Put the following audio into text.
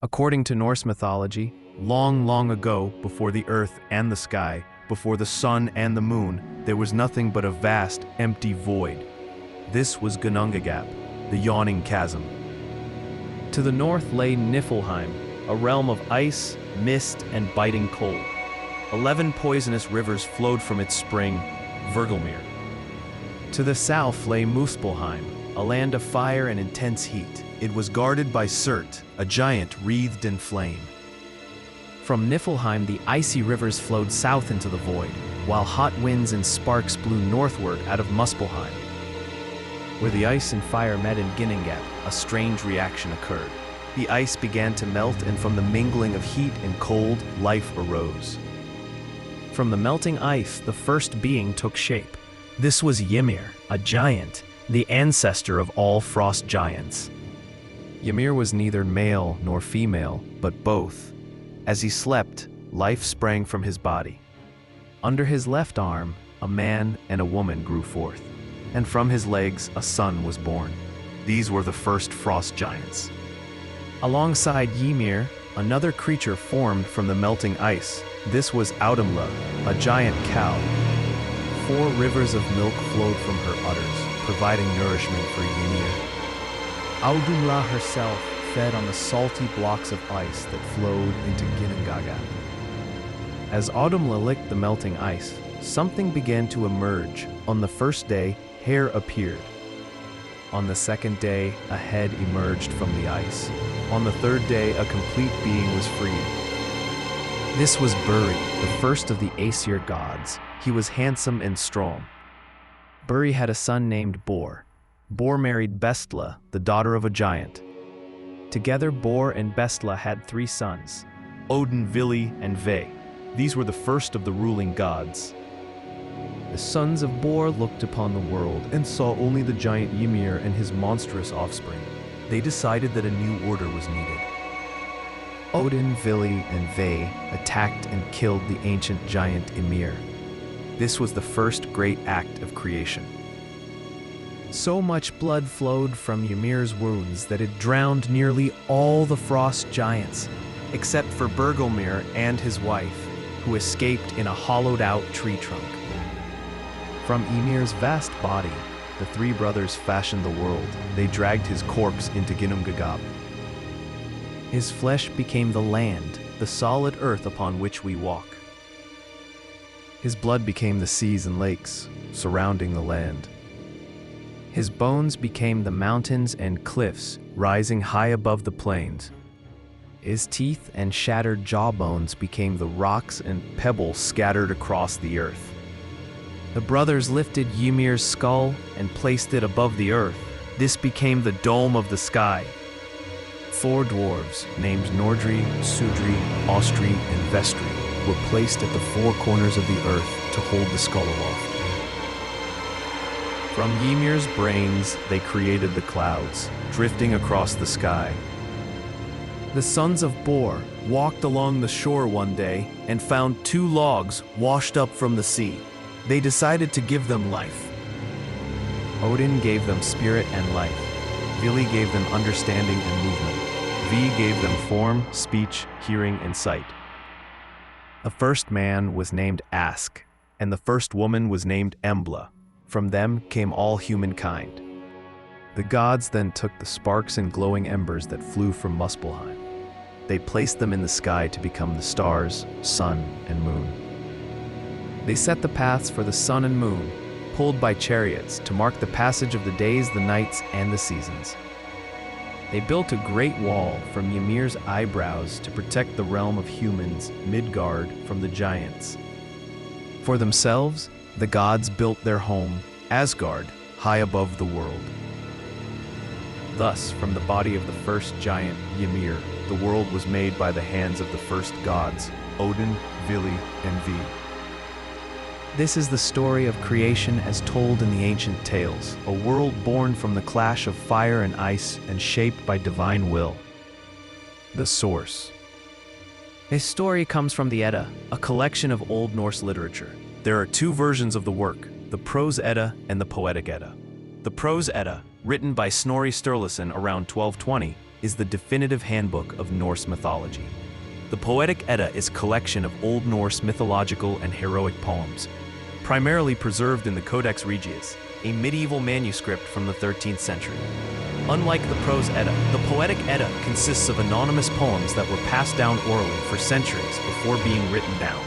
According to Norse mythology, long, long ago, before the earth and the sky, before the sun and the moon, there was nothing but a vast, empty void. This was Ginnungagap, the yawning chasm. To the north lay Niflheim, a realm of ice, mist, and biting cold. 11 poisonous rivers flowed from its spring, Hvergelmir. To the south lay Muspelheim, a land of fire and intense heat. It was guarded by Surt, a giant wreathed in flame. From Niflheim, the icy rivers flowed south into the void, while hot winds and sparks blew northward out of Muspelheim. Where the ice and fire met in Ginnungagap, a strange reaction occurred. The ice began to melt, and from the mingling of heat and cold, life arose. From the melting ice, the first being took shape. This was Ymir, a giant, the ancestor of all frost giants. Ymir was neither male nor female, but both. As he slept, life sprang from his body. Under his left arm, a man and a woman grew forth, and from his legs a son was born. These were the first frost giants. Alongside Ymir, another creature formed from the melting ice. This was Audumla, a giant cow. 4 rivers of milk flowed from her udders, providing nourishment for Ymir. Audumla herself fed on the salty blocks of ice that flowed into Ginnungagap. As Audumla licked the melting ice, something began to emerge. On the first day, hair appeared. On the second day, a head emerged from the ice. On the third day, a complete being was freed. This was Buri, the first of the Aesir gods. He was handsome and strong. Buri had a son named Bor. Bor married Bestla, the daughter of a giant. Together, Bor and Bestla had 3 sons, Odin, Vili, and Ve. These were the first of the ruling gods. The sons of Bor looked upon the world and saw only the giant Ymir and his monstrous offspring. They decided that a new order was needed. Odin, Vili, and Ve attacked and killed the ancient giant Ymir. This was the first great act of creation. So much blood flowed from Ymir's wounds that it drowned nearly all the frost giants, except for Hvergelmir and his wife, who escaped in a hollowed-out tree trunk. From Ymir's vast body, the 3 brothers fashioned the world. They dragged his corpse into Ginnungagap. His flesh became the land, the solid earth upon which we walk. His blood became the seas and lakes surrounding the land. His bones became the mountains and cliffs rising high above the plains. His teeth and shattered jawbones became the rocks and pebbles scattered across the earth. The brothers lifted Ymir's skull and placed it above the earth. This became the dome of the sky. 4 dwarves, named Nordri, Sudri, Austri, and Vestri, were placed at the 4 corners of the earth to hold the skull aloft. From Ymir's brains, they created the clouds, drifting across the sky. The sons of Bor walked along the shore one day and found 2 logs washed up from the sea. They decided to give them life. Odin gave them spirit and life. Vili gave them understanding and movement. Ve gave them form, speech, hearing, and sight. The first man was named Ask, and the first woman was named Embla. From them came all humankind. The gods then took the sparks and glowing embers that flew from Muspelheim. They placed them in the sky to become the stars, sun, and moon. They set the paths for the sun and moon, pulled by chariots to mark the passage of the days, the nights, and the seasons. They built a great wall from Ymir's eyebrows to protect the realm of humans, Midgard, from the giants. For themselves, the gods built their home, Asgard, high above the world. Thus, from the body of the first giant, Ymir, the world was made by the hands of the first gods, Odin, Vili, and Ve. This is the story of creation as told in the ancient tales, a world born from the clash of fire and ice and shaped by divine will. The source. This story comes from the Edda, a collection of Old Norse literature. There are 2 versions of the work, the Prose Edda and the Poetic Edda. The Prose Edda, written by Snorri Sturluson around 1220, is the definitive handbook of Norse mythology. The Poetic Edda is a collection of Old Norse mythological and heroic poems, primarily preserved in the Codex Regius, a medieval manuscript from the 13th century. Unlike the Prose Edda, the Poetic Edda consists of anonymous poems that were passed down orally for centuries before being written down.